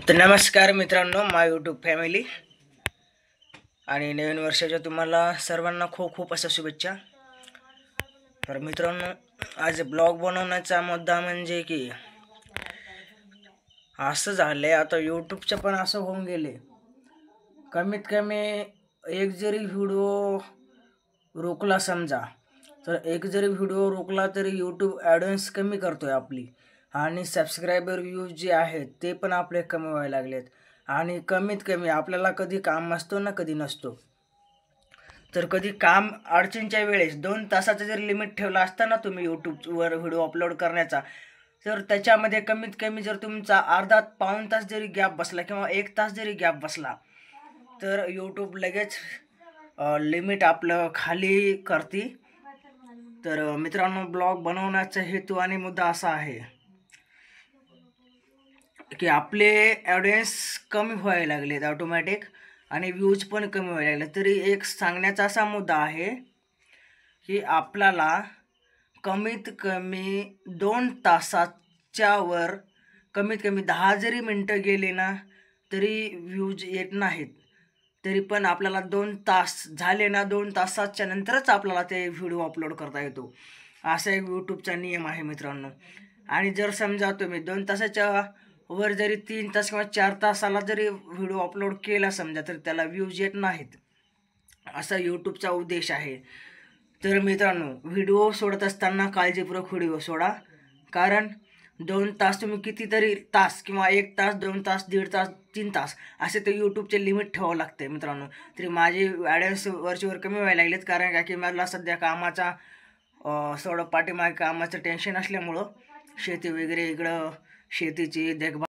तर नमस्कार मित्रांनो, माय यूट्यूब फॅमिली आणि नवीन वर्षाच्या तुम्हाला सर्वांना खूप खूप अशा शुभेच्छा। तर मित्रांनो, आज ब्लॉग बनवण्याचा मुद्दा म्हणजे की असं झालंय, आता यूट्यूबचं पण असं होऊन गेले, कमीत कमी एक जरी व्हिडिओ रोखला समजा, तर एक जरी व्हिडिओ रोखला तरी यूट्यूब ॲडव्हान्स कमी करतोय आपली, आणि सबस्क्रायबर व्ह्यूज जे आहेत ते पण आपले कमी व्हायला लागलेत। आणि कमीत कमी आपल्याला कधी काम असतो ना, कधी नसतो, तर कधी काम अडचणीच्या वेळेस 2 तासाचं जर लिमिट ठेवलं असतं ना तुम्ही यूट्यूबवर व्हिडिओ अपलोड करण्याचा, तर त्याच्यामध्ये कमीत कमी जर तुमचा अर्धा पाऊण तास जरी गॅप बसला किंवा 1 तास जरी गॅप बसला, तर यूट्यूब लगेच लिमिट आपलं खाली करते। तर मित्रांनो, ब्लॉग बनवण्याचा हेतू आणि मुद्दा असा आहे की आपले ऑडियन्स कमी व्हायला लागलेत ऑटोमॅटिक, आणि व्ह्यूज पण कमी व्हायला लागले। तरी एक सांगण्याचा असा मुद्दा आहे की आपल्याला कमीत कमी 2 तासाच्या वर कमीत कमी 10 जरी मिनटं गेले ना तरी व्ह्यूज येत नाहीत। तरी पण आपल्याला 2 तास झाले ना, 2 तासाच्या नंतरच आपल्याला ते व्हिडिओ अपलोड करता येतो, असा एक यूट्यूबचा नियम आहे मित्रांनो। आणि जर समजा तुम्ही 2 तासाच्या वर जरी 3 तास किंवा 4 तासाला जरी व्हिडिओ अपलोड केला समजा, तर त्याला व्ह्यूज येत नाहीत, असा यूट्यूबचा उद्देश आहे। तर मित्रांनो, व्हिडिओ सोडत असताना काळजीपूर्वक व्हिडिओ सोडा, कारण 2 तास तुम्ही कितीतरी तास किंवा 1 तास, 2 तास, 1.5 तास, 3 तास असे ते यूट्यूबचे लिमिट ठेवावं लागते मित्रांनो। तरी माझे ॲडव्हान्स वरचेवर कमी व्हायला लागलेत, कारण का की मला सध्या कामाचा थोडं पाठीमागे कामाचं टेन्शन असल्यामुळं शेती वगैरे, इकडं शेतीची देखभाल,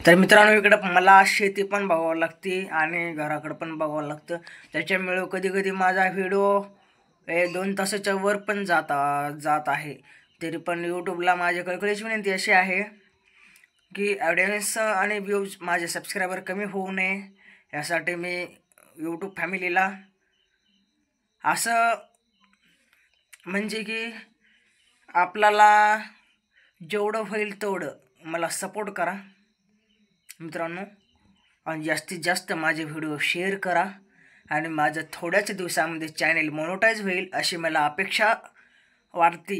तर मित्रांनो इकडं मला शेती पण बघावं लागते आणि घराकडं पण बघावं लागतं। त्याच्यामुळे कधी कधी माझा व्हिडिओ 2 तासाच्या वर पण जात आहे। तरी पण यूट्यूबला माझी कळकळीची विनंती अशी आहे की ऑडियन्स आणि व्ह्यूज माझे सबस्क्रायबर कमी होऊ नये, यासाठी मी यूट्यूब फॅमिलीला असं म्हणजे की आपल्याला जेवढं होईल तेवढं मला सपोर्ट करा मित्रांनो, आणि जास्तीत जास्त माझे व्हिडिओ शेअर करा, आणि माझं थोड्याच दिवसामध्ये चॅनेल मोनोटाईज होईल अशी मला अपेक्षा वाटते।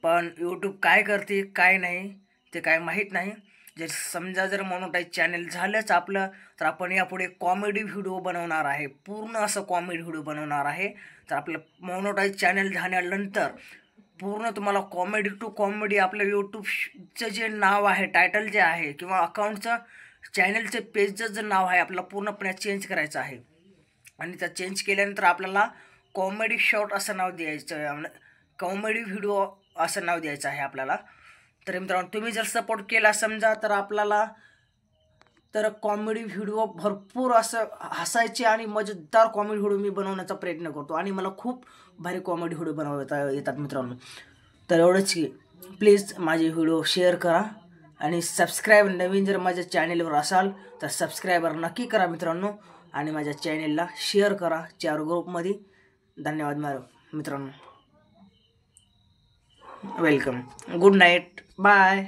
पण यूट्यूब काय करते काय नाही ते काय माहीत नाही। समजा जर मोनोटाईज चॅनेल झालंच आपलं, तर आपण यापुढे कॉमेडी व्हिडिओ बनवणार आहे, पूर्ण असं कॉमेडी व्हिडिओ बनवणार आहे। तर आपलं मोनोटाईज चॅनेल झाल्यानंतर पूर्ण तुम्हाला कॉमेडी टू कॉमेडी आपलं यूट्यूबचं जे नाव आहे, टायटल जे आहे, किंवा अकाउंटचं चॅनलचं पेजचं जे नाव आहे, आपल्याला पूर्णपणे चेंज करायचं आहे। आणि त्या चेंज केल्यानंतर आपल्याला कॉमेडी शॉर्ट असं नाव द्यायचं, कॉमेडी व्हिडिओ असं नाव द्यायचं आहे आपल्याला। तर मित्रांनो, तुम्ही जर सपोर्ट केला समजा, तर आपल्याला तर कॉमेडी व्हिडिओ भरपूर असं हसायचे आणि मजेदार कॉमेडी व्हिडिओ मी बनवण्याचा प्रयत्न करतो, आणि मला खूप भारी कॉमेडी व्हिडिओ बनवता येतात मित्रांनो। तर एवढंच की प्लीज माझे व्हिडिओ शेअर करा, आणि सबस्क्राईब, नवीन जर माझ्या चॅनेलवर असाल तर सबस्क्राईबर नक्की करा मित्रांनो, आणि माझ्या चॅनेलला शेअर करा 4 ग्रुपमध्ये। धन्यवाद मित्रांनो, वेलकम, गुड नाईट, बाय।